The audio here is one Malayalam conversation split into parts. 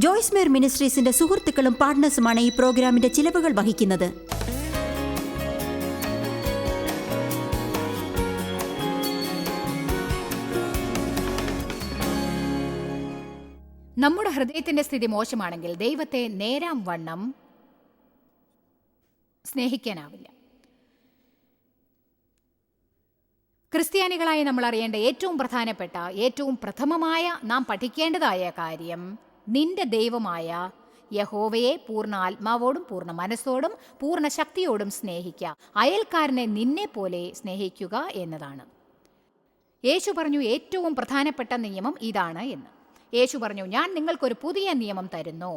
ജോയ്സ് മേർ മിനിസ്ട്രീസിന്റെ സുഹൃത്തുക്കളും പാർട്ട്നേഴ്സുമാണ് ഈ പ്രോഗ്രാമിന്റെ ചിലവുകൾ വഹിക്കുന്നത്. നമ്മുടെ ഹൃദയത്തിന്റെ സ്ഥിതി മോശമാണെങ്കിൽ ദൈവത്തെ നേരാം വണ്ണം സ്നേഹിക്കാനാവില്ല. ക്രിസ്ത്യാനികളായി നമ്മൾ അറിയേണ്ട ഏറ്റവും പ്രധാനപ്പെട്ട, ഏറ്റവും പ്രഥമമായ നാം പഠിക്കേണ്ടതായ കാര്യം, നിന്റെ ദൈവമായ യഹോവയെ പൂർണ്ണ ആത്മാവോടും പൂർണ്ണ മനസ്സോടും പൂർണ്ണ ശക്തിയോടും സ്നേഹിക്കുക, അയൽക്കാരനെ നിന്നെ പോലെ സ്നേഹിക്കുക എന്നതാണ്. യേശു പറഞ്ഞു ഏറ്റവും പ്രധാനപ്പെട്ട നിയമം ഇതാണ് എന്ന്. യേശു പറഞ്ഞു, ഞാൻ നിങ്ങൾക്കൊരു പുതിയ നിയമം തരുന്നു,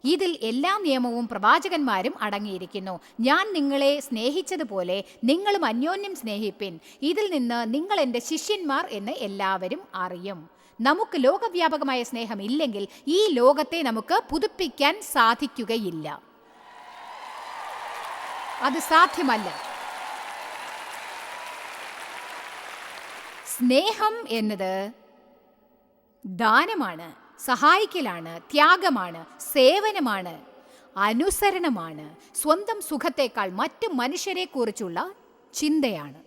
ഇതിൽ എല്ലാ നിയമവും പ്രവാചകന്മാരും അടങ്ങിയിരിക്കുന്നു. ഞാൻ നിങ്ങളെ സ്നേഹിച്ചതുപോലെ നിങ്ങളും അന്യോന്യം സ്നേഹിപ്പിൻ, ഇതിൽ നിന്ന് നിങ്ങൾ എൻ്റെ ശിഷ്യന്മാർ എന്ന് എല്ലാവരും അറിയും. നമുക്ക് ലോകവ്യാപകമായ സ്നേഹം ഇല്ലെങ്കിൽ ഈ ലോകത്തെ നമുക്ക് പുതുപ്പിക്കാൻ സാധിക്കുകയില്ല. അത് സാധ്യമല്ല. സ്നേഹം എന്നത് ദാനമാണ്, സഹായിക്കലാണ്, ത്യാഗമാണ്, സേവനമാണ്, അനുസരണമാണ്, സ്വന്തം സുഖത്തേക്കാൾ മറ്റു മനുഷ്യരെക്കുറിച്ചുള്ള ചിന്തയാണ്.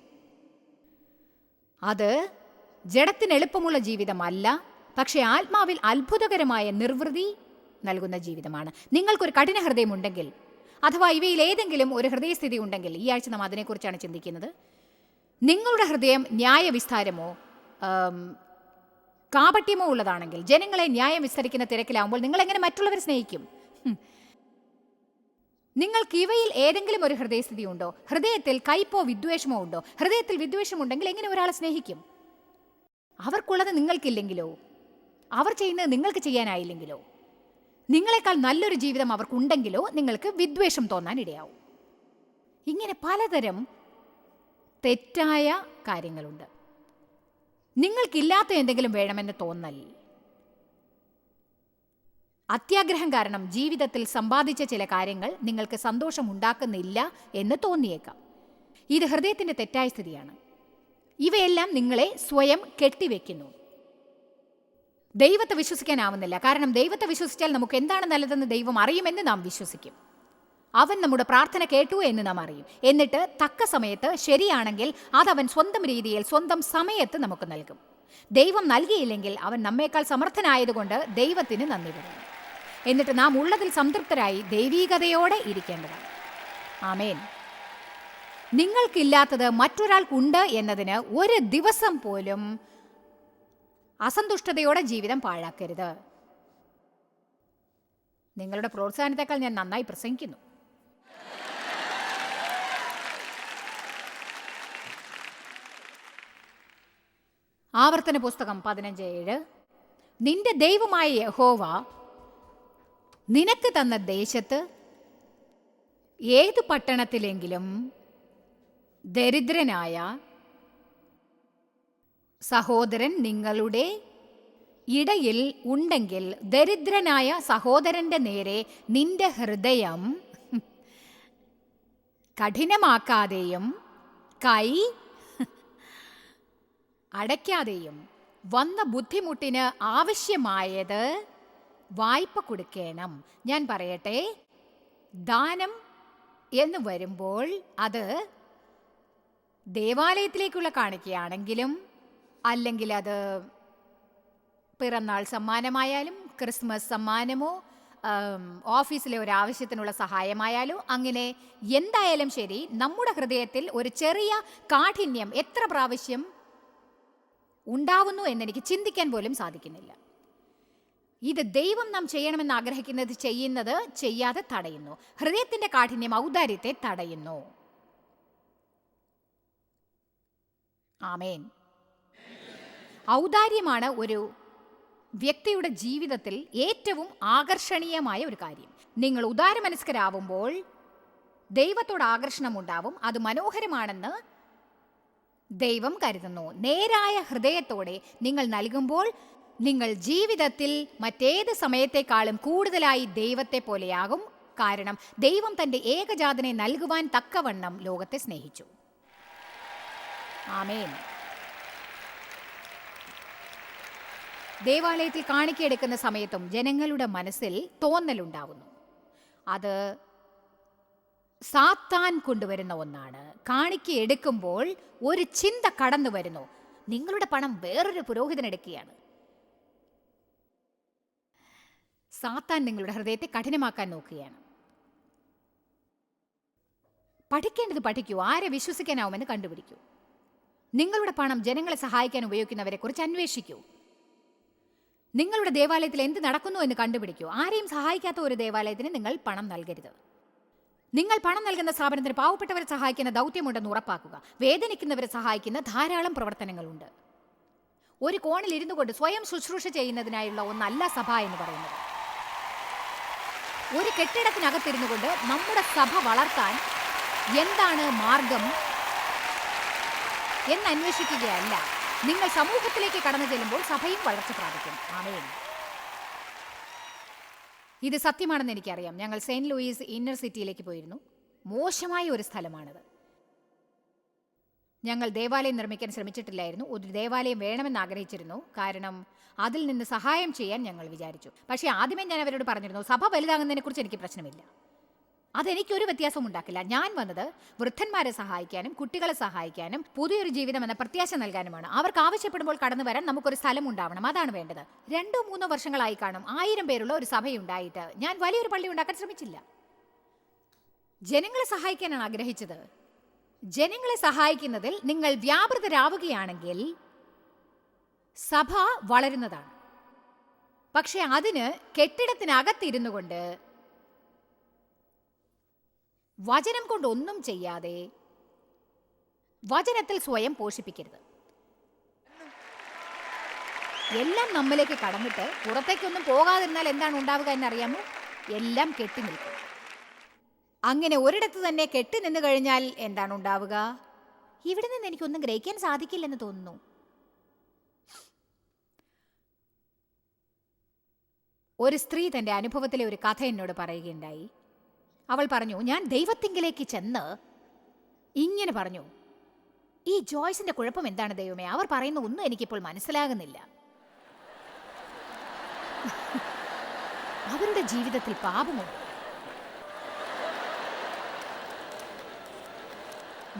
അത് ജഡത്തിന് എളുപ്പമുള്ള ജീവിതമല്ല, പക്ഷേ ആത്മാവിൽ അത്ഭുതകരമായ നിർവൃതി നൽകുന്ന ജീവിതമാണ്. നിങ്ങൾക്കൊരു കഠിന ഹൃദയമുണ്ടെങ്കിൽ, അഥവാ ഇവയിൽ ഏതെങ്കിലും ഒരു ഹൃദയസ്ഥിതി ഉണ്ടെങ്കിൽ, ഈ ആഴ്ച നാം അതിനെക്കുറിച്ചാണ് ചിന്തിക്കുന്നത്. നിങ്ങളുടെ ഹൃദയം ന്യായവിസ്താരമോ കാപട്യമോ ഉള്ളതാണെങ്കിൽ, ജനങ്ങളെ ന്യായം വിസ്തരിക്കുന്ന തിരക്കിലാവുമ്പോൾ നിങ്ങൾ എങ്ങനെ മറ്റുള്ളവരെ സ്നേഹിക്കും? നിങ്ങൾക്ക് ഇവയിൽ ഏതെങ്കിലും ഒരു ഹൃദയസ്ഥിതി ഉണ്ടോ? ഹൃദയത്തിൽ കയ്പോ വിദ്വേഷമോ ഉണ്ടോ? ഹൃദയത്തിൽ വിദ്വേഷമുണ്ടെങ്കിൽ എങ്ങനെ ഒരാളെ സ്നേഹിക്കും? അവർക്കുള്ളത് നിങ്ങൾക്കില്ലെങ്കിലോ? അവർ ചെയ്യുന്നത് നിങ്ങൾക്ക് ചെയ്യാനായില്ലെങ്കിലോ? നിങ്ങളെക്കാൾ നല്ലൊരു ജീവിതം അവർക്കുണ്ടെങ്കിലോ നിങ്ങൾക്ക് വിദ്വേഷം തോന്നാൻ ഇടയാവും. ഇങ്ങനെ പലതരം തെറ്റായ കാര്യങ്ങളുണ്ട്. നിങ്ങൾക്കില്ലാത്ത എന്തെങ്കിലും വേണമെന്ന് തോന്നൽ, അത്യാഗ്രഹം കാരണം ജീവിതത്തിൽ സമ്പാദിച്ച ചില കാര്യങ്ങൾ നിങ്ങൾക്ക് സന്തോഷം ഉണ്ടാക്കുന്നില്ല എന്ന് തോന്നിയേക്കാം. ഇത് ഹൃദയത്തിന്റെ തെറ്റായ സ്ഥിതിയാണ്. ഇവയെല്ലാം നിങ്ങളെ സ്വയം കെട്ടിവെക്കുന്നു. ദൈവത്തെ വിശ്വസിക്കാനാവുന്നില്ല. കാരണം ദൈവത്തെ വിശ്വസിച്ചാൽ നമുക്ക് എന്താണ് നല്ലതെന്ന് ദൈവം അറിയുമെന്ന് നാം വിശ്വസിക്കും. അവൻ നമ്മുടെ പ്രാർത്ഥന കേട്ടു എന്ന് നാം അറിയും. എന്നിട്ട് തക്ക സമയത്ത് ശരിയാണെങ്കിൽ അതവൻ സ്വന്തം രീതിയിൽ സ്വന്തം സമയത്ത് നമുക്ക് നൽകും. ദൈവം നൽകിയില്ലെങ്കിൽ അവൻ നമ്മേക്കാൾ സമർത്ഥനായതുകൊണ്ട് ദൈവത്തിന് നന്ദി പറയുന്നു. എന്നിട്ട് നാം ഉള്ളതിൽ സംതൃപ്തരായി ദൈവീകതയോടെ ഇരിക്കേണ്ടതാണ്. ആമേൻ. നിങ്ങൾക്കില്ലാത്തത് മറ്റൊരാൾക്കുണ്ട് എന്നതിന് ഒരു ദിവസം പോലും അസന്തുഷ്ടതയോടെ ജീവിതം പാഴാക്കരുത്. നിങ്ങളുടെ പ്രോത്സാഹനത്തെക്കാൾ ഞാൻ നന്നായി പ്രസംഗിക്കുന്നു. ആവർത്തന പുസ്തകം 15:7, നിന്റെ ദൈവമായ യഹോവ നിനക്ക് തന്ന ദേശത്ത് ഏതു പട്ടണത്തിലെങ്കിലും ദരിദ്രനായ സഹോദരൻ നിങ്ങളുടെ ഇടയിൽ ഉണ്ടെങ്കിൽ, ദരിദ്രനായ സഹോദരന്റെ നേരെ നിന്റെ ഹൃദയം കഠിനമാക്കാതെയും കൈ അടയ്ക്കാതെയും വന്ന ബുദ്ധിമുട്ടിന് ആവശ്യമായത് വായ്പ കൊടുക്കണം. ഞാൻ പറയട്ടെ, ദാനം എന്ന് വരുമ്പോൾ അത് ദേവാലയത്തിലേക്കുള്ള കാണിക്കയാണെങ്കിലും, അല്ലെങ്കിൽ അത് പിറന്നാൾ സമ്മാനമായാലും, ക്രിസ്മസ് സമ്മാനമോ, ഓഫീസിലെ ഒരു ആവശ്യത്തിനുള്ള സഹായമായാലോ, അങ്ങനെ എന്തായാലും ശരി, നമ്മുടെ ഹൃദയത്തിൽ ഒരു ചെറിയ കാഠിന്യം എത്ര പ്രാവശ്യം ഉണ്ടാവുന്നു എന്നെനിക്ക് ചിന്തിക്കാൻ പോലും സാധിക്കുന്നില്ല. ഇത് ദൈവം നാം ചെയ്യണമെന്ന് ആഗ്രഹിക്കുന്നത് ചെയ്യുന്നത് ചെയ്യാതെ തടയുന്നു. ഹൃദയത്തിന്റെ കാഠിന്യം ഔദാര്യത്തെ തടയുന്നു. ആമേൻ. ഔദാര്യമാണ് ഒരു വ്യക്തിയുടെ ജീവിതത്തിൽ ഏറ്റവും ആകർഷണീയമായ ഒരു കാര്യം. നിങ്ങൾ ഉദാരമനസ്കരാവുമ്പോൾ ദൈവത്തോട് ആകർഷണം ഉണ്ടാവും. അത് മനോഹരമാണെന്ന് ദൈവം കരുതുന്നു. നേരായ ഹൃദയത്തോടെ നിങ്ങൾ നൽകുമ്പോൾ നിങ്ങൾ ജീവിതത്തിൽ മറ്റേത് സമയത്തെക്കാളും കൂടുതലായി ദൈവത്തെ പോലെയാകും. കാരണം ദൈവം തൻ്റെ ഏകജാതനെ നൽകുവാൻ തക്കവണ്ണം ലോകത്തെ സ്നേഹിച്ചു. ആമേൻ. ദേവാലയത്തിൽ കാണിക്കയെടുക്കുന്ന സമയത്തും ജനങ്ങളുടെ മനസ്സിൽ തോന്നലുണ്ടാവുന്നു. അത് സാത്താൻ കൊണ്ടുവരുന്ന ഒന്നാണ്. കാണിക്ക എടുക്കുമ്പോൾ ഒരു ചിന്ത കടന്നു വരുന്നു, നിങ്ങളുടെ പണം വേറൊരു പുരോഹിതൻ എടുക്കുകയാണ്. സാത്താൻ നിങ്ങളുടെ ഹൃദയത്തെ കഠിനമാക്കാൻ നോക്കുകയാണ്. പഠിക്കേണ്ടത് പഠിക്കൂ, ആരെ വിശ്വസിക്കാനാവുമെന്ന് കണ്ടുപിടിക്കൂ. നിങ്ങളുടെ പണം ജനങ്ങളെ സഹായിക്കാൻ ഉപയോഗിക്കുന്നവരെ കുറിച്ച് അന്വേഷിക്കൂ. നിങ്ങളുടെ ദേവാലയത്തിൽ എന്ത് നടക്കുന്നു എന്ന് കണ്ടുപിടിക്കൂ. ആരെയും സഹായിക്കാത്ത ഒരു ദേവാലയത്തിന് നിങ്ങൾ പണം നൽകരുത്. നിങ്ങൾ പണം നൽകുന്ന സ്ഥാപനത്തിന് പാവപ്പെട്ടവരെ സഹായിക്കുന്ന ദൗത്യമുണ്ടെന്ന് ഉറപ്പാക്കുക. വേദനിക്കുന്നവരെ സഹായിക്കുന്ന ധാരാളം പ്രവർത്തനങ്ങളുണ്ട്. ഒരു കോണിൽ ഇരുന്നു കൊണ്ട് സ്വയം ശുശ്രൂഷ ചെയ്യുന്നതിനായുള്ള ഒന്നല്ല സഭ എന്ന് പറയുന്നത്. ഒരു കെട്ടിടത്തിനകത്തിരുന്നു കൊണ്ട് നമ്മുടെ സഭ വളർത്താൻ എന്താണ് മാർഗം എന്ന് അന്വേഷിക്കുകയല്ല. നിങ്ങൾ സമൂഹത്തിലേക്ക് കടന്നു ചെല്ലുമ്പോൾ സഭയും വളർച്ച പ്രാപിക്കും. ആമേൻ. ഇത് സത്യമാണെന്ന് എനിക്കറിയാം. ഞങ്ങൾ സെയിന്റ് ലൂയിസ് ഇന്നർ സിറ്റിയിലേക്ക് പോയിരുന്നു. മോശമായ ഒരു സ്ഥലമാണത്. ഞങ്ങൾ ദേവാലയം നിർമ്മിക്കാൻ ശ്രമിച്ചിട്ടില്ലായിരുന്നു. ഒരു ദേവാലയം വേണമെന്ന് ആഗ്രഹിച്ചിരുന്നു. കാരണം അതിൽ നിന്ന് സഹായം ചെയ്യാൻ ഞങ്ങൾ വിചാരിച്ചു. പക്ഷേ ആദ്യമേ ഞാൻ അവരോട് പറഞ്ഞിരുന്നു, സഭ വലുതാകുന്നതിനെ കുറിച്ച് എനിക്ക് പ്രശ്നമില്ല, അതെനിക്കൊരു വ്യത്യാസവും ഉണ്ടാക്കില്ല. ഞാൻ വന്നത് വൃദ്ധന്മാരെ സഹായിക്കാനും കുട്ടികളെ സഹായിക്കാനും പുതിയൊരു ജീവിതം എന്ന പ്രത്യാശ നൽകാനുമാണ്. അവർക്ക് ആവശ്യപ്പെടുമ്പോൾ കടന്നു വരാൻ നമുക്കൊരു സ്ഥലം ഉണ്ടാവണം. അതാണ് വേണ്ടത്. 2-3 വർഷങ്ങളായി കാണും 1000 പേരുള്ള ഒരു സഭയുണ്ടായിട്ട് ഞാൻ വലിയൊരു പള്ളി ഉണ്ടാക്കാൻ ശ്രമിച്ചില്ല. ജനങ്ങളെ സഹായിക്കാനാണ് ആഗ്രഹിച്ചത്. ജനങ്ങളെ സഹായിക്കുന്നതിൽ നിങ്ങൾ വ്യാപൃതരാവുകയാണെങ്കിൽ സഭ വളരുന്നതാണ്. പക്ഷെ അതിന് കെട്ടിടത്തിനകത്തിരുന്നു കൊണ്ട് വചനം കൊണ്ട് ഒന്നും ചെയ്യാതെ വചനത്തിൽ സ്വയം പോഷിപ്പിക്കരുത്. എല്ലാം നമ്മിലേക്ക് കടന്നിട്ട് പുറത്തേക്കൊന്നും പോകാതിരുന്നാൽ എന്താണ് ഉണ്ടാവുക എന്നറിയാമോ? എല്ലാം കെട്ടി നിൽക്കും. അങ്ങനെ ഒരിടത്ത് തന്നെ കെട്ടി നിന്ന് കഴിഞ്ഞാൽ എന്താണ് ഉണ്ടാവുക? ഇവിടെ നിന്ന് എനിക്കൊന്നും ഗ്രഹിക്കാൻ സാധിക്കില്ലെന്ന് തോന്നുന്നു. ഒരു സ്ത്രീ തൻ്റെ അനുഭവത്തിലെ ഒരു കഥ എന്നോട് പറയുകയുണ്ടായി. അവൾ പറഞ്ഞു, ഞാൻ ദൈവത്തിങ്കിലേക്ക് ചെന്ന് ഇങ്ങനെ പറഞ്ഞു, ഈ ജോയ്സിന്റെ കുഴപ്പം എന്താണ് ദൈവമേ? അവർ പറയുന്ന ഒന്നും എനിക്കിപ്പോൾ മനസ്സിലാകുന്നില്ല. അവരുടെ ജീവിതത്തിൽ പാപമുണ്ട്.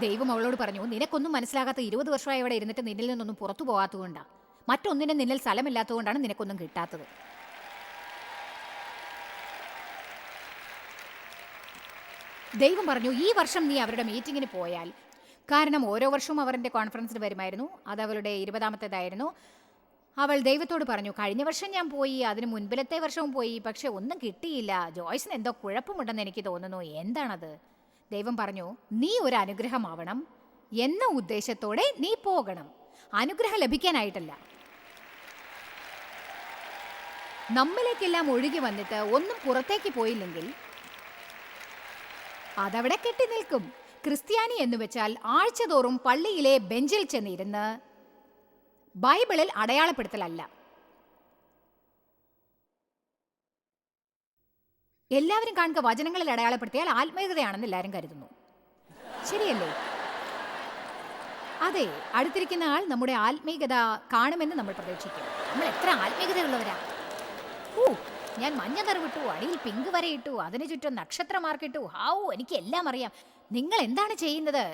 ദൈവം അവളോട് പറഞ്ഞു, നിനക്കൊന്നും മനസ്സിലാകാത്ത 20 വർഷമായി അവിടെ ഇരുന്നിട്ട് നിന്നിൽ നിന്നൊന്നും പുറത്തു പോകാത്തതുകൊണ്ടാണ്. മറ്റൊന്നിനും നിന്നിൽ സ്ഥലമില്ലാത്തതുകൊണ്ടാണ് നിനക്കൊന്നും കിട്ടാത്തത്. ദൈവം പറഞ്ഞു, ഈ വർഷം നീ അവരുടെ മീറ്റിങ്ങിന് പോയാൽ, കാരണം ഓരോ വർഷവും അവരുടെ കോൺഫറൻസിൽ വരുമായിരുന്നു. അത് അവളുടെ 20ാമത്തേതായിരുന്നു. അവൾ ദൈവത്തോട് പറഞ്ഞു, കഴിഞ്ഞ വർഷം ഞാൻ പോയി, അതിന് മുൻപിലത്തെ വർഷവും പോയി, പക്ഷെ ഒന്നും കിട്ടിയില്ല. ജോയ്സിന് എന്തോ കുഴപ്പമുണ്ടെന്ന് എനിക്ക് തോന്നുന്നു. എന്താണത്? ദൈവം പറഞ്ഞു, നീ ഒരു അനുഗ്രഹമാവണം എന്ന ഉദ്ദേശത്തോടെ നീ പോകണം, അനുഗ്രഹം ലഭിക്കാനായിട്ടല്ല. നമ്മിലേക്കെല്ലാം ഒഴുകി വന്നിട്ട് ഒന്നും പുറത്തേക്ക് പോയില്ലെങ്കിൽ അതവിടെ കെട്ടി നിൽക്കും. ക്രിസ്ത്യാനി എന്ന് വെച്ചാൽ ആഴ്ചതോറും പള്ളിയിലെ ബെഞ്ചിൽ ചെന്നിരുന്ന് ബൈബിളിൽ അടയാളപ്പെടുത്തലല്ല. എല്ലാവരും കാണുക വചനങ്ങളിൽ അടയാളപ്പെടുത്തിയാൽ ആത്മീയതയാണെന്ന് എല്ലാവരും കരുതുന്നു. ശരിയല്ലേ? അതെ, അടുത്തിരിക്കുന്ന ആൾ നമ്മുടെ ആത്മീയത കാണുമെന്ന് നമ്മൾ പ്രതീക്ഷിക്കും. നമ്മൾ എത്ര ആത്മീയതയുള്ളവരാ! ഞാൻ മഞ്ഞ നിറവിട്ടു, അടിയിൽ പിങ്ക് വരയിട്ടു, അതിനു ചുറ്റും നക്ഷത്ര മാർക്കിട്ടു. എനിക്ക് എല്ലാം അറിയാം. നിങ്ങൾ എന്താണ് ചെയ്യുന്നത്?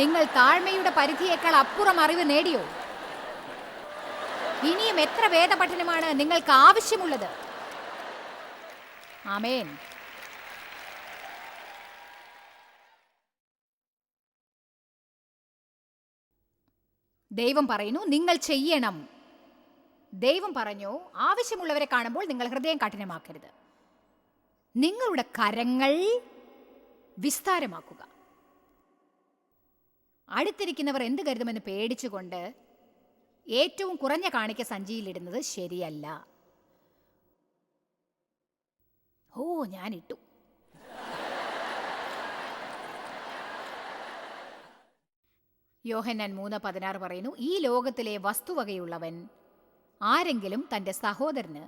നിങ്ങൾ താഴ്മയുടെ പരിധിയേക്കാൾ അപ്പുറം അറിവ് നേടിയോ? ഇനിയും എത്ര വേദപഠനമാണ് നിങ്ങൾക്ക് ആവശ്യമുള്ളത്? ആമേൻ. ദൈവം പറയുന്നു, നിങ്ങൾ ചെയ്യണം. ദൈവം പറഞ്ഞു, ആവശ്യമുള്ളവരെ കാണുമ്പോൾ നിങ്ങൾ ഹൃദയം കഠിനമാക്കരുത്. നിങ്ങളുടെ കരങ്ങൾ വിസ്താരമാക്കുക. അടുത്തിരിക്കുന്നവർ എന്ത് കരുതുമെന്ന് പേടിച്ചുകൊണ്ട് ഏറ്റവും കുറഞ്ഞ കാണിക്ക സഞ്ചിയിലിടുന്നത് ശരിയല്ല. ഞാൻ ഇട്ടു. യോഹന്നാൻ 3:16 പറയുന്നു, ഈ ലോകത്തിലെ വസ്തുവകയുള്ളവൻ ആരെങ്കിലും തൻ്റെ സഹോദരന്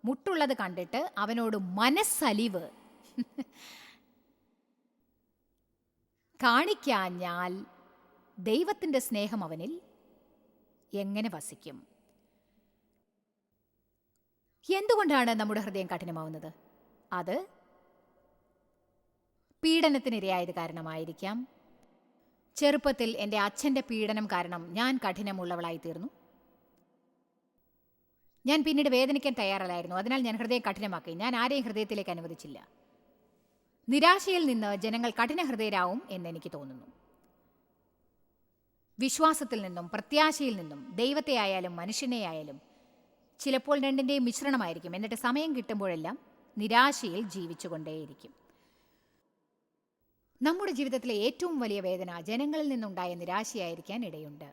മുട്ടുള്ളത് കണ്ടിട്ട് അവനോട് മനസ്സലിവ് കാണിക്കാഞ്ഞാൽ ദൈവത്തിൻ്റെ സ്നേഹം അവനിൽ എങ്ങനെ വസിക്കും? എന്തുകൊണ്ടാണ് നമ്മുടെ ഹൃദയം കഠിനമാവുന്നത്? അത് പീഡനത്തിനിരയായത് കാരണമായിരിക്കാം. ചെറുപ്പത്തിൽ എൻ്റെ അച്ഛൻ്റെ പീഡനം കാരണം ഞാൻ കഠിനമുള്ളവളായി തീർന്നു. ഞാൻ പിന്നീട് വേദനിക്കാൻ തയ്യാറല്ലായിരുന്നു. അതിനാൽ ഞാൻ ഹൃദയം കഠിനമാക്കി. ഞാൻ ആരെയും ഹൃദയത്തിലേക്ക് അനുവദിച്ചില്ല. നിരാശയിൽ നിന്ന് ജനങ്ങൾ കഠിന ഹൃദയരാവും എന്നെനിക്ക് തോന്നുന്നു. വിശ്വാസത്തിൽ നിന്നും പ്രത്യാശയിൽ നിന്നും, ദൈവത്തെ ആയാലും മനുഷ്യനെ ആയാലും, ചിലപ്പോൾ രണ്ടിൻ്റെയും മിശ്രണമായിരിക്കും. എന്നിട്ട് സമയം കിട്ടുമ്പോഴെല്ലാം നിരാശയിൽ ജീവിച്ചുകൊണ്ടേയിരിക്കും. നമ്മുടെ ജീവിതത്തിലെ ഏറ്റവും വലിയ വേദന ജനങ്ങളിൽ നിന്നുണ്ടായ നിരാശയായിരിക്കാൻ ഇടയുണ്ട്.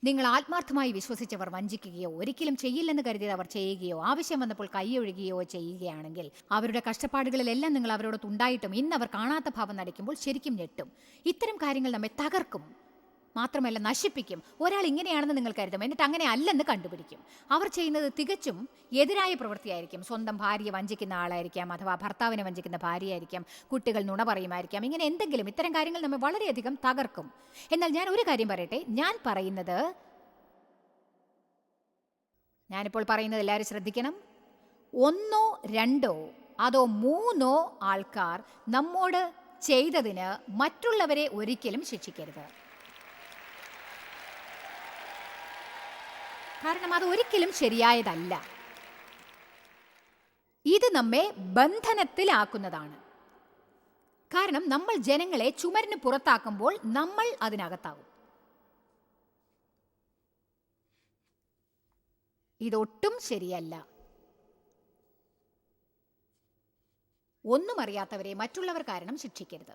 നിങ്ങൾ ആത്മാർത്ഥമായി വിശ്വസിച്ചവർ വഞ്ചിക്കുകയോ ഒരിക്കലും ചെയ്യില്ലെന്ന് കരുതിയത് അവർ ചെയ്യുകയോ ആവശ്യം വന്നപ്പോൾ കൈയൊഴുകുകയോ ചെയ്യുകയാണെങ്കിൽ അവരുടെ കഷ്ടപ്പാടുകളിലെല്ലാം നിങ്ങൾ അവരോടൊത്തുണ്ടായിട്ടും ഇന്ന് അവർ കാണാത്ത ഭാവം നടിക്കുമ്പോൾ ശരിക്കും ഞെട്ടും. ഇത്തരം കാര്യങ്ങൾ നമ്മെ തകർക്കും, മാത്രമല്ല നശിപ്പിക്കും. ഒരാൾ ഇങ്ങനെയാണെന്ന് നിങ്ങൾ കരുതും, എന്നിട്ട് അങ്ങനെ അല്ലെന്ന് കണ്ടുപിടിക്കും. അവർ ചെയ്യുന്നത് തികച്ചും എതിരായ പ്രവൃത്തിയായിരിക്കും. സ്വന്തം ഭാര്യയെ വഞ്ചിക്കുന്ന ആളായിരിക്കാം, അഥവാ ഭർത്താവിനെ വഞ്ചിക്കുന്ന ഭാര്യയായിരിക്കാം, കുട്ടികൾ നുണ പറയുമായിരിക്കാം. ഇങ്ങനെ എന്തെങ്കിലും ഇത്തരം കാര്യങ്ങൾ നമ്മെ വളരെയധികം തകർക്കും. എന്നാൽ ഞാൻ ഒരു കാര്യം പറയട്ടെ, ഞാനിപ്പോൾ പറയുന്നത് എല്ലാവരും ശ്രദ്ധിക്കണം. 1 2 അതോ 3 ആൾക്കാർ നമ്മോട് ചെയ്തതിന് മറ്റുള്ളവരെ ഒരിക്കലും ശിക്ഷിക്കരുത്. കാരണം അത് ഒരിക്കലും ശരിയായതല്ല. ഇത് നമ്മെ ബന്ധനത്തിലാക്കുന്നതാണ്. കാരണം നമ്മൾ ജനങ്ങളെ ചുമരിന് പുറത്താക്കുമ്പോൾ നമ്മൾ അതിനകത്താവും. ഇതൊട്ടും ശരിയല്ല. ഒന്നും അറിയാത്തവരെ മറ്റുള്ളവർ കാരണം ശിക്ഷിക്കരുത്.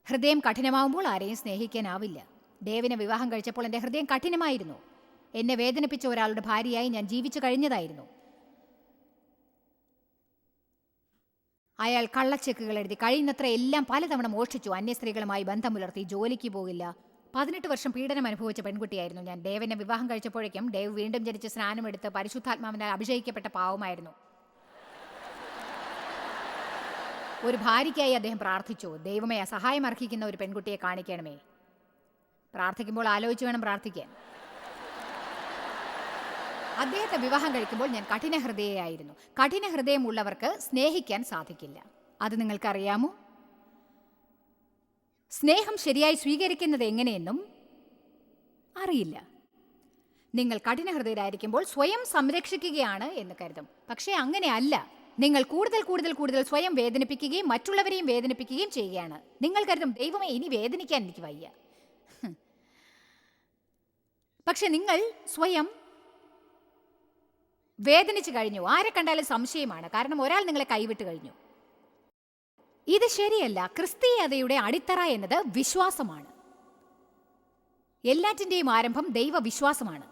ഹൃദയം കഠിനമാവുമ്പോൾ ആരെയും സ്നേഹിക്കാനാവില്ല. ഡേവിനെ വിവാഹം കഴിച്ചപ്പോൾ എൻ്റെ ഹൃദയം കഠിനമായിരുന്നു. എന്നെ വേദനിപ്പിച്ച ഒരാളുടെ ഭാര്യയായി ഞാൻ ജീവിച്ചു കഴിഞ്ഞതായിരുന്നു. അയാൾ കള്ളച്ചെക്കുകൾ എഴുതി, കഴിയുന്നത്ര എല്ലാം പലതവണ മോഷ്ടിച്ചു, അന്യ സ്ത്രീകളുമായി ബന്ധം പുലർത്തി, ജോലിക്ക് പോകില്ല. 18 വർഷം പീഡനം അനുഭവിച്ച പെൺകുട്ടിയായിരുന്നു ഞാൻ. ഡേവിനെ വിവാഹം കഴിച്ചപ്പോഴേക്കും ഡേവ് വീണ്ടും ജനിച്ച് സ്നാനമെടുത്ത് പരിശുദ്ധാത്മാവിനാൽ അഭിഷേകിക്കപ്പെട്ട പാവമായിരുന്നു. ഒരു ഭാര്യയ്ക്കായി അദ്ദേഹം പ്രാർത്ഥിച്ചു. ദൈവമേ, സഹായം അർഹിക്കുന്ന ഒരു പെൺകുട്ടിയെ കാണിക്കണമേ. പ്രാർത്ഥിക്കുമ്പോൾ ആലോചിച്ച് വേണം പ്രാർത്ഥിക്കാൻ. അദ്ദേഹത്തെ വിവാഹം കഴിക്കുമ്പോൾ ഞാൻ കഠിന ഹൃദയയായിരുന്നു. കഠിന ഹൃദയമുള്ളവർക്ക് സ്നേഹിക്കാൻ സാധിക്കില്ല. അത് നിങ്ങൾക്കറിയാമോ? സ്നേഹം ശരിയായി സ്വീകരിക്കുന്നത് എങ്ങനെയെന്നും അറിയില്ല. നിങ്ങൾ കഠിന ഹൃദയരായിരിക്കുമ്പോൾ സ്വയം സംരക്ഷിക്കുകയാണ് എന്ന് കരുതും. പക്ഷേ അങ്ങനെയല്ല. നിങ്ങൾ കൂടുതൽ കൂടുതൽ കൂടുതൽ സ്വയം വേദനിപ്പിക്കുകയും മറ്റുള്ളവരെയും വേദനിപ്പിക്കുകയും ചെയ്യുകയാണ്. നിങ്ങൾ കരുതും, ദൈവമേ, ഇനി വേദനിക്കാൻ എനിക്ക് വയ്യ. പക്ഷെ നിങ്ങൾ സ്വയം വേദനിച്ചു കഴിഞ്ഞു. ആരെ കണ്ടാലും സംശയമാണ്. കാരണം ഒരാൾ നിങ്ങളെ കൈവിട്ട് കഴിഞ്ഞു. ഇത് ശരിയല്ല. ക്രിസ്തീയതയുടെ അടിത്തറ എന്നത് വിശ്വാസമാണ്. എല്ലാറ്റിൻ്റെയും ആരംഭം ദൈവവിശ്വാസമാണ്.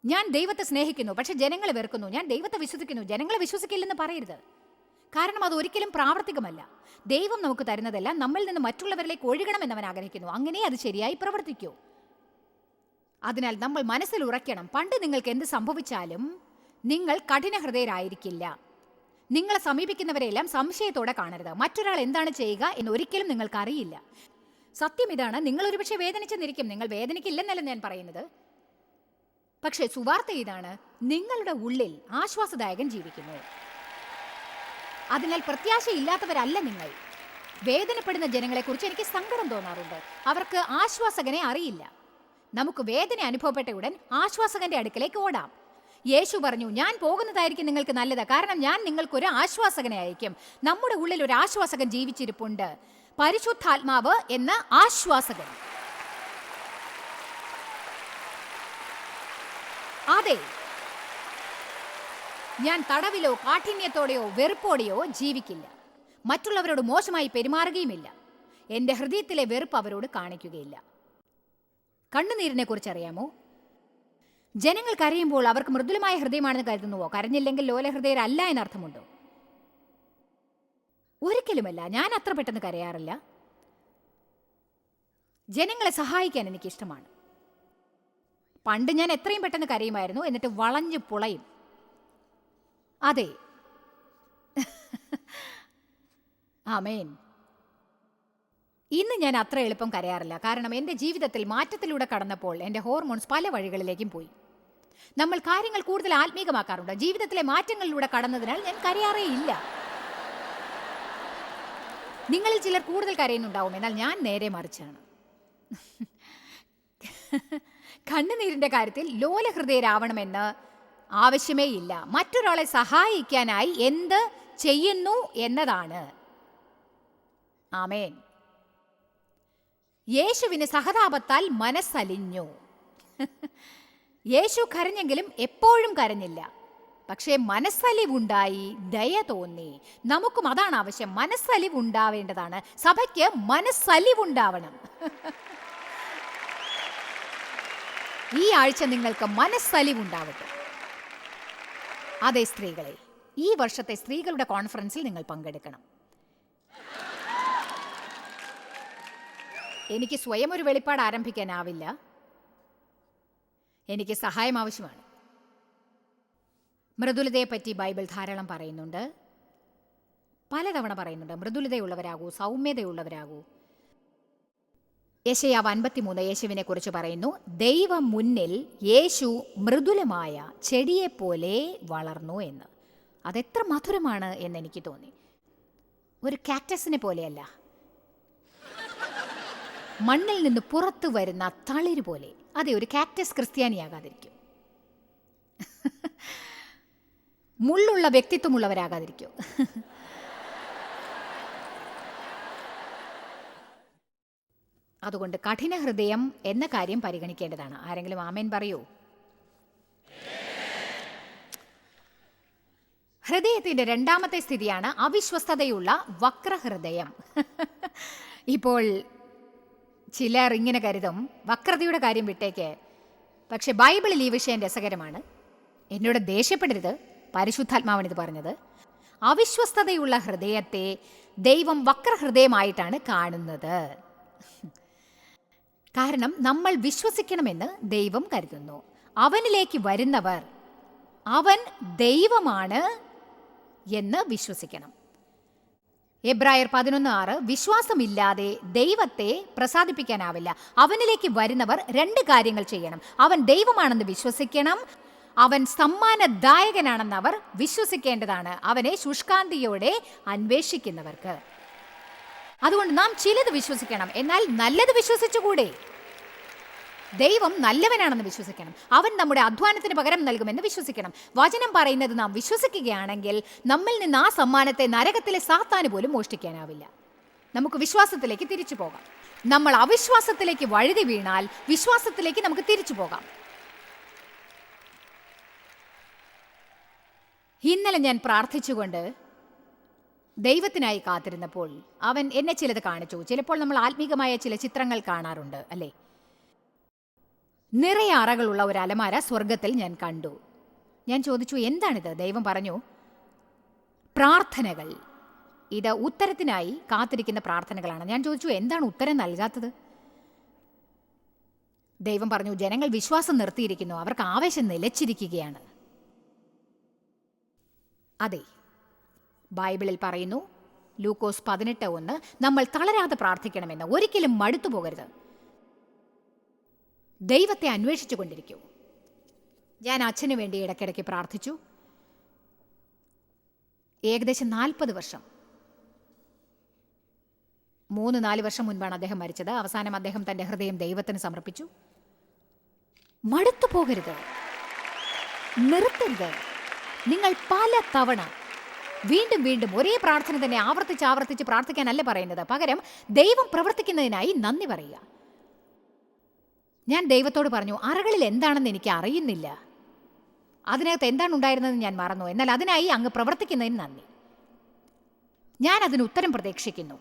ഞാൻ ദൈവത്തെ സ്നേഹിക്കുന്നു, പക്ഷെ ജനങ്ങളെ വെറുക്കുന്നു. ഞാൻ ദൈവത്തെ വിശ്വസിക്കുന്നു, ജനങ്ങളെ വിശ്വസിക്കില്ലെന്ന് പറയരുത്. കാരണം അത് ഒരിക്കലും പ്രാവർത്തികമല്ല. ദൈവം നമുക്ക് തരുന്നതെല്ലാം നമ്മിൽ നിന്ന് മറ്റുള്ളവരിലേക്ക് ഒഴുകണമെന്ന് അവൻ ആഗ്രഹിക്കുന്നു. അങ്ങനെ അത് ശരിയായി പ്രവർത്തിക്കൂ. അതിനാൽ നമ്മൾ മനസ്സിൽ ഉറയ്ക്കണം, പണ്ട് നിങ്ങൾക്ക് എന്ത് സംഭവിച്ചാലും നിങ്ങൾ കഠിന ഹൃദയരായിരിക്കില്ല. നിങ്ങളെ സമീപിക്കുന്നവരെല്ലാം സംശയത്തോടെ കാണരുത്. മറ്റൊരാൾ എന്താണ് ചെയ്യുക എന്ന് ഒരിക്കലും നിങ്ങൾക്കറിയില്ല. സത്യം ഇതാണ്, നിങ്ങൾ ഒരുപക്ഷെ വേദനിച്ചെന്നിരിക്കും. നിങ്ങൾ വേദനിക്കില്ലെന്നല്ല ഞാൻ പറയുന്നത്. പക്ഷേ സുവാർത്ത ഇതാണ്, നിങ്ങളുടെ ഉള്ളിൽ ആശ്വാസദായകൻ ജീവിക്കുന്നു. അതിനാൽ പ്രത്യാശയില്ലാത്തവരല്ല നിങ്ങൾ. വേദനപ്പെടുന്ന ജനങ്ങളെക്കുറിച്ച് എനിക്ക് സങ്കടം തോന്നാറുണ്ട്. അവർക്ക് ആശ്വാസകനെ അറിയില്ല. നമുക്ക് വേദന അനുഭവപ്പെട്ട ഉടൻ ആശ്വാസകന്റെ അടുക്കലേക്ക് ഓടാം. യേശു പറഞ്ഞു, ഞാൻ പോകുന്നതായിരിക്കും നിങ്ങൾക്ക് നല്ലത്, കാരണം ഞാൻ നിങ്ങൾക്കൊരു ആശ്വാസകനെ അയക്കും. നമ്മുടെ ഉള്ളിൽ ഒരു ആശ്വാസകൻ ജീവിച്ചിരിപ്പുണ്ട്, പരിശുദ്ധാത്മാവ് എന്ന ആശ്വാസകൻ. അതെ, ഞാൻ തടവിലോ കാഠിന്യത്തോടെയോ വെറുപ്പോടെയോ ജീവിക്കില്ല. മറ്റുള്ളവരോട് മോശമായി പെരുമാറുകയുമില്ല. എൻ്റെ ഹൃദയത്തിലെ വെറുപ്പ് അവരോട് കാണിക്കുകയില്ല. കണ്ണുനീരിനെ കുറിച്ച് അറിയാമോ? ജനങ്ങൾ കരയുമ്പോൾ അവർക്ക് മൃദുലമായ ഹൃദയമാണെന്ന് കരുതുന്നുവോ? കരഞ്ഞില്ലെങ്കിൽ ലോലഹൃദയരല്ല എന്നർത്ഥമുണ്ടോ? ഒരിക്കലുമല്ല. ഞാൻ അത്ര പെട്ടെന്ന് കരയാറില്ല. ജനങ്ങളെ സഹായിക്കാൻ എനിക്കിഷ്ടമാണ്. പണ്ട് ഞാൻ എത്രയും പെട്ടെന്ന് കരയുമായിരുന്നു, എന്നിട്ട് വളഞ്ഞു പുളയും. അതെ, ആമേൻ. ഇന്ന് ഞാൻ അത്ര എളുപ്പം കരയാറില്ല. കാരണം എൻ്റെ ജീവിതത്തിൽ മാറ്റത്തിലൂടെ കടന്നപ്പോൾ എൻ്റെ ഹോർമോൺസ് പല വഴികളിലേക്കും പോയി. നമ്മൾ കാര്യങ്ങൾ കൂടുതൽ ആത്മീകമാക്കാറുണ്ട്. ജീവിതത്തിലെ മാറ്റങ്ങളിലൂടെ കടന്നതിനാൽ ഞാൻ കരയാറേ ഇല്ല. നിങ്ങളിൽ ചിലർ കൂടുതൽ കരയുന്നുണ്ടാവും, എന്നാൽ ഞാൻ നേരെ മറിച്ചാണ്. കണ്ണുനീരിൻ്റെ കാര്യത്തിൽ ലോലഹൃദയരാവണമെന്ന് ആവശ്യമേ ഇല്ല. മറ്റൊരാളെ സഹായിക്കാനായി എന്ത് ചെയ്യുന്നു എന്നതാണ്. ആമേൻ. യേശുവിന് സഹതാപത്താൽ മനസ്സലിഞ്ഞു. യേശു കരഞ്ഞെങ്കിലും എപ്പോഴും കരഞ്ഞില്ല. പക്ഷേ മനസ്സലിവുണ്ടായി, ദയ തോന്നി. നമുക്കും അതാണ് ആവശ്യം. മനസ്സലിവുണ്ടാവേണ്ടതാണ്. സഭയ്ക്ക് മനസ്സലിവുണ്ടാവണം. ഈ ആഴ്ച നിങ്ങൾക്ക് മനസ്സലിവുണ്ടാവട്ടെ. അതെ സ്ത്രീകളെ, ഈ വർഷത്തെ സ്ത്രീകളുടെ കോൺഫറൻസിൽ നിങ്ങൾ പങ്കെടുക്കണം. എനിക്ക് സ്വയം ഒരു വെളിപ്പാട് ആരംഭിക്കാനാവില്ല. എനിക്ക് സഹായം ആവശ്യമാണ്. മൃദുലതയെപ്പറ്റി ബൈബിൾ ധാരാളം പറയുന്നുണ്ട്, പലതവണ പറയുന്നുണ്ട്. മൃദുലതയുള്ളവരാകൂ, സൗമ്യതയുള്ളവരാകൂ. യെശയ്യാവ് 53 യേശുവിനെ കുറിച്ച് പറയുന്നു, ദൈവം മുന്നിൽ യേശു മൃദുലമായ ചെടിയെപ്പോലെ വളർന്നു എന്ന്. അതെത്ര മധുരമാണ് എന്നെനിക്ക് തോന്നി. ഒരു കാക്ടസിനെ പോലെയല്ല, മണ്ണിൽ നിന്ന് പുറത്തു വരുന്ന തളിര് പോലെ. അതെ, ഒരു കാക്ടസ് ക്രിസ്ത്യാനിയാകാതിരിക്കും, മുള്ളുള്ള വ്യക്തിത്വമുള്ളവരാകാതിരിക്കും. അതുകൊണ്ട് കഠിന ഹൃദയം എന്ന കാര്യം പരിഗണിക്കേണ്ടതാണ്. ആരെങ്കിലും ആമേൻ പറയൂ? ഹൃദയത്തിന്റെ രണ്ടാമത്തെ സ്ഥിതിയാണ് അവിശ്വസ്തതയുള്ള വക്രഹൃദയം. ഇപ്പോൾ ചിലർ ഇങ്ങനെ കരുതും, വക്രതയുടെ കാര്യം വിട്ടേക്ക്. പക്ഷെ ബൈബിളിൽ ഈ വിഷയം രസകരമാണ്. എന്നോട് ദേഷ്യപ്പെടരുത്, പരിശുദ്ധാത്മാവാണ് ഇത് പറഞ്ഞത്. അവിശ്വസ്തതയുള്ള ഹൃദയത്തെ ദൈവം വക്രഹൃദയമായിട്ടാണ് കാണുന്നത്. കാരണം നമ്മൾ വിശ്വസിക്കണമെന്ന് ദൈവം കരുതുന്നു. അവനിലേക്ക് വരുന്നവർ അവൻ ദൈവമാണ് എന്ന് വിശ്വസിക്കണം. എബ്രായർ 11:6 വിശ്വാസമില്ലാതെ ദൈവത്തെ പ്രസാദിപ്പിക്കാനാവില്ല. അവനിലേക്ക് വരുന്നവർ 2 കാര്യങ്ങൾ ചെയ്യണം. അവൻ ദൈവമാണെന്ന് വിശ്വസിക്കണം, അവൻ സമ്മാനദായകനാണെന്ന് അവർ വിശ്വസിക്കേണ്ടതാണ്, അവനെ ശുഷ്കാന്തിയോടെ അന്വേഷിക്കുന്നവർക്ക്. അതുകൊണ്ട് നാം ചിലത് വിശ്വസിക്കണം, എന്നാൽ നല്ലത് വിശ്വസിച്ചുകൂടെ? ദൈവം നല്ലവനാണെന്ന് വിശ്വസിക്കണം. അവൻ നമ്മുടെ അധ്വാനത്തിന് പകരം നൽകുമെന്ന് വിശ്വസിക്കണം. വചനം പറയുന്നത് നാം വിശ്വസിക്കുകയാണെങ്കിൽ നമ്മിൽ നിന്ന് ആ സമ്മാനത്തെ നരകത്തിലെ സാത്താന് പോലും മോഷ്ടിക്കാനാവില്ല. നമുക്ക് വിശ്വാസത്തിലേക്ക് തിരിച്ചു പോകാം. നമ്മൾ അവിശ്വാസത്തിലേക്ക് വഴുതി വീണാൽ വിശ്വാസത്തിലേക്ക് നമുക്ക് തിരിച്ചു പോകാം. ഇന്നലെ ഞാൻ പ്രാർത്ഥിച്ചുകൊണ്ട് ദൈവത്തിനായി കാത്തിരുന്നപ്പോൾ അവൻ എന്നെ ചിലത് കാണിച്ചു. ചിലപ്പോൾ നമ്മൾ ആത്മീകമായ ചില ചിത്രങ്ങൾ കാണാറുണ്ട്, അല്ലേ? നിറയെ അറകളുള്ള ഒരു അലമാര സ്വർഗത്തിൽ ഞാൻ കണ്ടു. ഞാൻ ചോദിച്ചു, എന്താണിത്? ദൈവം പറഞ്ഞു, പ്രാർത്ഥനകൾ. ഇത് ഉത്തരത്തിനായി കാത്തിരിക്കുന്ന പ്രാർത്ഥനകളാണ്. ഞാൻ ചോദിച്ചു, എന്താണ് ഉത്തരം നൽകാത്തത്? ദൈവം പറഞ്ഞു, ജനങ്ങൾ വിശ്വാസം നിർത്തിയിരിക്കുന്നു, അവർക്ക് ആവേശം നിലച്ചിരിക്കുകയാണ്. അതെ, ബൈബിളിൽ പറയുന്നു, ലൂക്കോസ് 18:1, നമ്മൾ തളരാതെ പ്രാർത്ഥിക്കണമെന്ന്. ഒരിക്കലും മടുത്തു പോകരുത്. ദൈവത്തെ അന്വേഷിച്ചു കൊണ്ടിരിക്കൂ. ഞാൻ അച്ഛന് വേണ്ടി ഇടയ്ക്കിടയ്ക്ക് പ്രാർത്ഥിച്ചു. ഏകദേശം 40 വർഷം, 3-4 വർഷം മുൻപാണ് അദ്ദേഹം മരിച്ചത്. അവസാനം അദ്ദേഹം തൻ്റെ ഹൃദയം ദൈവത്തിന് സമർപ്പിച്ചു. മടുത്തു പോകരുത്, നിർത്തരുത്. നിങ്ങൾ പല തവണ വീണ്ടും വീണ്ടും ഒരേ പ്രാർത്ഥന തന്നെ ആവർത്തിച്ച് പ്രാർത്ഥിക്കാനല്ല പറയുന്നത്. പകരം ദൈവം പ്രവർത്തിക്കുന്നതിനായി നന്ദി പറയുക. ഞാൻ ദൈവത്തോട് പറഞ്ഞു, അറകളിൽ എന്താണെന്ന് എനിക്ക് അറിയുന്നില്ല, അതിനകത്ത് എന്താണ് ഉണ്ടായിരുന്നതെന്ന് ഞാൻ മറന്നു, എന്നാൽ അതിനായി അങ്ങ് പ്രവർത്തിക്കുന്നതിന് നന്ദി. ഞാൻ അതിന് ഉത്തരം പ്രതീക്ഷിക്കുന്നു.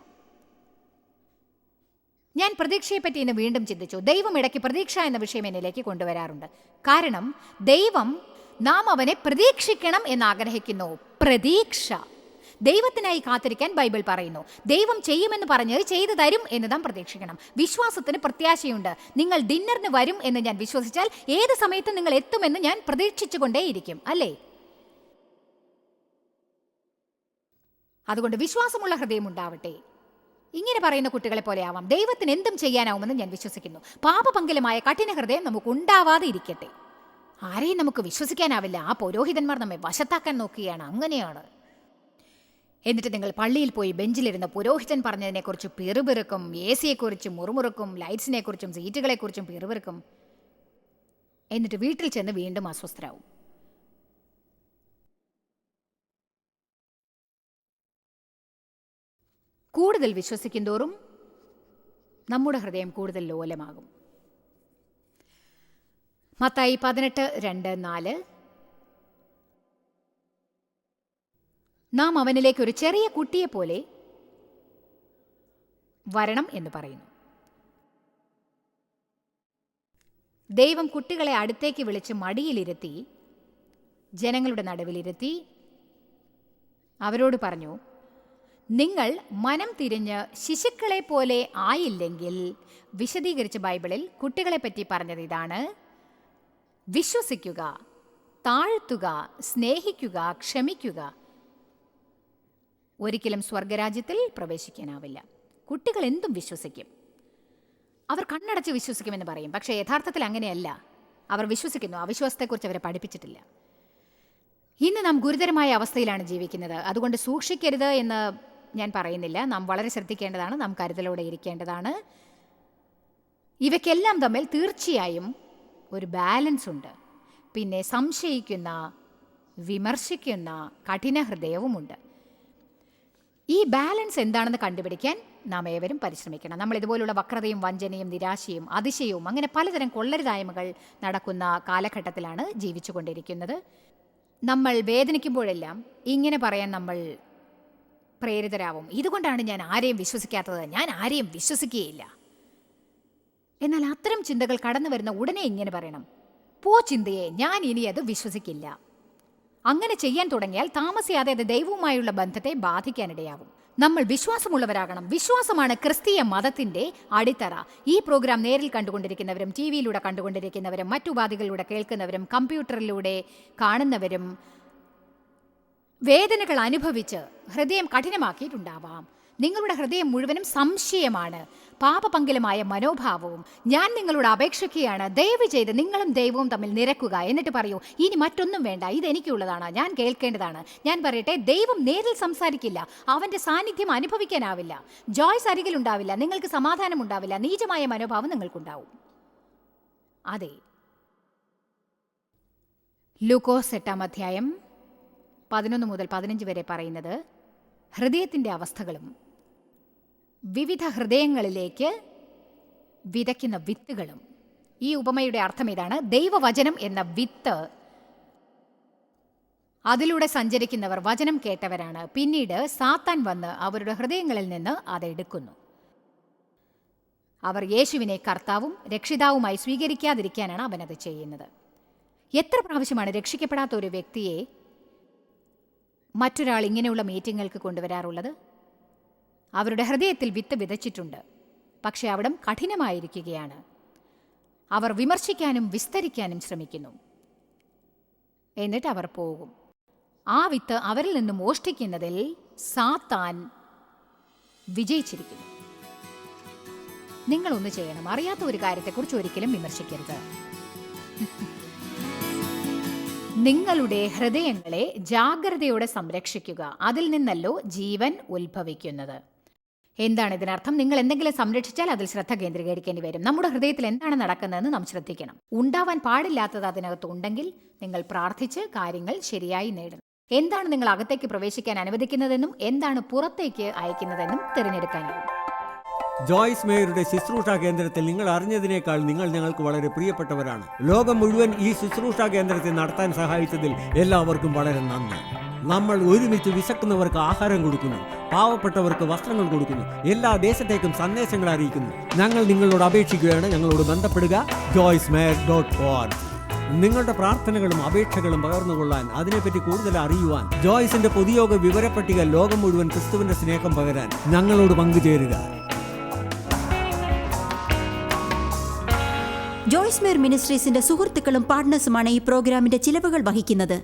ഞാൻ പ്രതീക്ഷയെപ്പറ്റി ഇന്ന് വീണ്ടും ചിന്തിച്ചു. ദൈവം ഇടയ്ക്ക് പ്രതീക്ഷ എന്ന വിഷയം എന്നിലേക്ക് കൊണ്ടുവരാറുണ്ട്. കാരണം ദൈവം നാം അവനെ പ്രതീക്ഷിക്കണം എന്ന് ആഗ്രഹിക്കുന്നു. പ്രതീക്ഷ. ദൈവത്തിനായി കാത്തിരിക്കാൻ ബൈബിൾ പറയുന്നു. ദൈവം ചെയ്യുമെന്ന് പറഞ്ഞത് ചെയ്തു തരും എന്ന് നാം പ്രതീക്ഷിക്കണം. വിശ്വാസത്തിന് പ്രത്യാശയുണ്ട്. നിങ്ങൾ ഡിന്നറിന് വരും എന്ന് ഞാൻ വിശ്വസിച്ചാൽ ഏത് സമയത്തും നിങ്ങൾ എത്തുമെന്ന് ഞാൻ പ്രതീക്ഷിച്ചുകൊണ്ടേയിരിക്കും, അല്ലേ? അതുകൊണ്ട് വിശ്വാസമുള്ള ഹൃദയം ഉണ്ടാവട്ടെ. ഇങ്ങനെ പറയുന്ന കുട്ടികളെ പോലെ ആവാം. ദൈവത്തിന് എന്തും ചെയ്യാനാവുമെന്ന് ഞാൻ വിശ്വസിക്കുന്നു. പാപപങ്കലമായ കഠിന ഹൃദയം നമുക്ക് ഉണ്ടാവാതെ ഇരിക്കട്ടെ. ആരെയും നമുക്ക് വിശ്വസിക്കാനാവില്ല. ആ പുരോഹിതന്മാർ നമ്മെ വശത്താക്കാൻ നോക്കുകയാണ്. അങ്ങനെയാണ്. എന്നിട്ട് നിങ്ങൾ പള്ളിയിൽ പോയി ബെഞ്ചിലിരുന്ന് പുരോഹിതൻ പറഞ്ഞതിനെക്കുറിച്ച് പിറുപിറുക്കും, എ സിയെക്കുറിച്ചും മുറുമുറുക്കും, ലൈറ്റ്സിനെക്കുറിച്ചും സീറ്റുകളെക്കുറിച്ചും പിറുപിറുക്കും. എന്നിട്ട് വീട്ടിൽ ചെന്ന് വീണ്ടും അസ്വസ്ഥരാവും. കൂടുതൽ വിശ്വസിക്കും തോറും നമ്മുടെ ഹൃദയം കൂടുതൽ ലോലമാകും. മത്തായി 18:2-4 നാം അവനിലേക്ക് ഒരു ചെറിയ കുട്ടിയെപ്പോലെ വരണം എന്ന് പറയുന്നു. ദൈവം കുട്ടികളെ അടുത്തേക്ക് വിളിച്ച് മടിയിലിരുത്തി, ജനങ്ങളുടെ നടുവിലിരുത്തി അവരോട് പറഞ്ഞു, നിങ്ങൾ മനം തിരിഞ്ഞ് ശിശുക്കളെ പോലെ ആയില്ലെങ്കിൽ, വിശദീകരിച്ച ബൈബിളിൽ കുട്ടികളെപ്പറ്റി പറഞ്ഞത് ഇതാണ്: വിശ്വസിക്കുക, താഴ്ത്തുക, സ്നേഹിക്കുക, ക്ഷമിക്കുക. ഒരിക്കലും സ്വർഗരാജ്യത്തിൽ പ്രവേശിക്കാനാവില്ല. കുട്ടികൾ എന്തും വിശ്വസിക്കും. അവർ കണ്ണടച്ച് വിശ്വസിക്കുമെന്ന് പറയും, പക്ഷേ യഥാർത്ഥത്തിൽ അങ്ങനെയല്ല. അവർ വിശ്വസിക്കുന്നു. അവിശ്വാസത്തെക്കുറിച്ച് അവരെ പഠിപ്പിച്ചിട്ടില്ല. ഇന്ന് നാം ഗുരുതരമായ അവസ്ഥയിലാണ് ജീവിക്കുന്നത്. അതുകൊണ്ട് സൂക്ഷിക്കരുത് എന്ന് ഞാൻ പറയുന്നില്ല. നാം വളരെ ശ്രദ്ധിക്കേണ്ടതാണ്. നാം കരുതലോടെ ഇരിക്കേണ്ടതാണ്. ഇവയ്ക്കെല്ലാം തമ്മിൽ തീർച്ചയായും ഒരു ബാലൻസ് ഉണ്ട്. പിന്നെ സംശയിക്കുന്ന, വിമർശിക്കുന്ന കഠിന ഹൃദയവുമുണ്ട്. ഈ ബാലൻസ് എന്താണെന്ന് കണ്ടുപിടിക്കാൻ നാം ഏവരും പരിശ്രമിക്കണം. നമ്മൾ ഇതുപോലുള്ള വക്രതയും വഞ്ചനയും നിരാശയും അതിശയവും അങ്ങനെ പലതരം കൊള്ളരുതായ്മകൾ നടക്കുന്ന കാലഘട്ടത്തിലാണ് ജീവിച്ചു കൊണ്ടിരിക്കുന്നത്. നമ്മൾ വേദനിക്കുമ്പോഴെല്ലാം ഇങ്ങനെ പറയാൻ നമ്മൾ പ്രേരിതരാവും: ഇതുകൊണ്ടാണ് ഞാൻ ആരെയും വിശ്വസിക്കാത്തത്, ഞാൻ ആരെയും വിശ്വസിക്കുകയില്ല. എന്നാൽ അത്തരം ചിന്തകൾ കടന്നു വരുന്ന ഉടനെ ഇങ്ങനെ പറയണം: പോ ചിന്തയെ, ഞാൻ ഇനി അത് വിശ്വസിക്കില്ല. അങ്ങനെ ചെയ്യാൻ തുടങ്ങിയാൽ താമസിയാതെ അത് ദൈവവുമായുള്ള ബന്ധത്തെ ബാധിക്കാനിടയാവും. നമ്മൾ വിശ്വാസമുള്ളവരാകണം. വിശ്വാസമാണ് ക്രിസ്തീയ മതത്തിന്റെ അടിത്തറ. ഈ പ്രോഗ്രാം നേരിൽ കണ്ടുകൊണ്ടിരിക്കുന്നവരും ടി വിയിലൂടെ കണ്ടുകൊണ്ടിരിക്കുന്നവരും മറ്റുപാധികളിലൂടെ കേൾക്കുന്നവരും കമ്പ്യൂട്ടറിലൂടെ കാണുന്നവരും വേദനകൾ അനുഭവിച്ച് ഹൃദയം കഠിനമാക്കിയിട്ടുണ്ടാവാം. നിങ്ങളുടെ ഹൃദയം മുഴുവനും സംശയമാണ്, പാപപങ്കലമായ മനോഭാവവും. ഞാൻ നിങ്ങളോട് അപേക്ഷിക്കുകയാണ്, ദയവ് ചെയ്ത് നിങ്ങളും ദൈവവും തമ്മിൽ നിരക്കുക. എന്നിട്ട് പറയൂ, ഇനി മറ്റൊന്നും വേണ്ട, ഇതെനിക്കുള്ളതാണ്, ഞാൻ കേൾക്കേണ്ടതാണ്. ഞാൻ പറയട്ടെ, ദൈവം നേരിൽ സംസാരിക്കില്ല. അവൻ്റെ സാന്നിധ്യം അനുഭവിക്കാനാവില്ല. ജോയ്സ് അരികിലുണ്ടാവില്ല. നിങ്ങൾക്ക് സമാധാനം ഉണ്ടാവില്ല. നീചമായ മനോഭാവം നിങ്ങൾക്കുണ്ടാവും. അതെ, ലൂക്കോസ് 8:11-15 വരെ പറയുന്നത് ഹൃദയത്തിൻ്റെ അവസ്ഥകളും വിവിധ ഹൃദയങ്ങളിലേക്ക് വിതയ്ക്കുന്ന വിത്തുകളും. ഈ ഉപമയുടെ അർത്ഥം ഇതാണ്: ദൈവവചനം എന്ന വിത്ത്, അതിലൂടെ സഞ്ചരിക്കുന്നവർ വചനം കേട്ടവരാണ്. പിന്നീട് സാത്താൻ വന്ന് അവരുടെ ഹൃദയങ്ങളിൽ നിന്ന് അതെടുക്കുന്നു. അവർ യേശുവിനെ കർത്താവും രക്ഷിതാവുമായി സ്വീകരിക്കാതിരിക്കാനാണ് അവനത് ചെയ്യുന്നത്. എത്ര പ്രാവശ്യമാണ് രക്ഷിക്കപ്പെടാത്ത ഒരു വ്യക്തിയെ മറ്റൊരാൾ ഇങ്ങനെയുള്ള മീറ്റിങ്ങുകൾക്ക് കൊണ്ടുവരാറുള്ളത്? അവരുടെ ഹൃദയത്തിൽ വിത്ത് വിതച്ചിട്ടുണ്ട്, പക്ഷെ അവിടം കഠിനമായിരിക്കുകയാണ്. അവർ വിമർശിക്കാനും വിസ്തരിക്കാനും ശ്രമിക്കുന്നു. എന്നിട്ട് അവർ പോകും. ആ വിത്ത് അവരിൽ നിന്ന് മോഷ്ടിക്കുന്നതിൽ സാത്താൻ വിജയിച്ചിരിക്കുന്നു. നിങ്ങളൊന്ന് ചെയ്യണം: അറിയാത്ത ഒരു കാര്യത്തെക്കുറിച്ച് ഒരിക്കലും വിമർശിക്കരുത്. നിങ്ങളുടെ ഹൃദയങ്ങളെ ജാഗ്രതയോടെ സംരക്ഷിക്കുക. അതിൽ നിന്നല്ലോ ജീവൻ ഉത്ഭവിക്കുന്നത്. എന്താണ് ഇതിനർത്ഥം? നിങ്ങൾ എന്തെങ്കിലും സംരക്ഷിച്ചാൽ അതിൽ ശ്രദ്ധ കേന്ദ്രീകരിക്കേണ്ടി വരും. നമ്മുടെ ഹൃദയത്തിൽ എന്താണ് നടക്കുന്നതെന്ന് നാം ശ്രദ്ധിക്കണം. ഉണ്ടാവാൻ പാടില്ലാത്തത് അതിനകത്ത് ഉണ്ടെങ്കിൽ നിങ്ങൾ പ്രാർത്ഥിച്ച് കാര്യങ്ങൾ ശരിയായി നേടണം. എന്താണ് നിങ്ങൾ അകത്തേക്ക് പ്രവേശിക്കാൻ അനുവദിക്കുന്നതെന്നും എന്താണ് പുറത്തേക്ക് അയക്കുന്നതെന്നും തിരഞ്ഞെടുക്കാനാവും. ജോയ്സ് മേയറുടെ ശുശ്രൂഷാ കേന്ദ്രത്തിൽ നിങ്ങൾ അറിഞ്ഞതിനേക്കാൾ നിങ്ങൾ ഞങ്ങൾക്ക് വളരെ പ്രിയപ്പെട്ടവരാണ്. ലോകം മുഴുവൻ ഈ ശുശ്രൂഷാ കേന്ദ്രത്തെ നടത്താൻ സഹായിച്ചതിൽ എല്ലാവർക്കും വളരെ നന്ദി. നമ്മൾ ഒരുമിച്ച് വിശക്കുന്നവർക്ക് ആഹാരം കൊടുക്കുന്നു, പാവപ്പെട്ടവർക്ക് വസ്ത്രങ്ങൾ കൊടുക്കുന്നു, എല്ലാ ദേശത്തേക്കും സന്ദേശങ്ങൾ അറിയിക്കുന്നു. ഞങ്ങൾ നിങ്ങളോട് അപേക്ഷിക്കുകയാണ്, ഞങ്ങളോട് ബന്ധപ്പെടുക. joycemeyer.org. നിങ്ങളുടെ പ്രാർത്ഥനകളും അപേക്ഷകളും പകർന്നുകൊള്ളാൻ, അതിനെപ്പറ്റി കൂടുതൽ അറിയുവാൻ, ജോയ്സിന്റെ പൊതുയോഗ വിവരപ്പട്ടിക ലോകം മുഴുവൻ ക്രിസ്തുവിന്റെ സ്നേഹം പകരാൻ ഞങ്ങളോട് പങ്കുചേരുക. ജോയ്സ് മേയർ മിനിസ്ട്രീസിന്റെ സുഹൃത്തുക്കളും പാർട്ട്നേഴ്സുമാണ് ഈ പ്രോഗ്രാമിന്റെ ചിലവുകൾ വഹിക്കുന്നത്.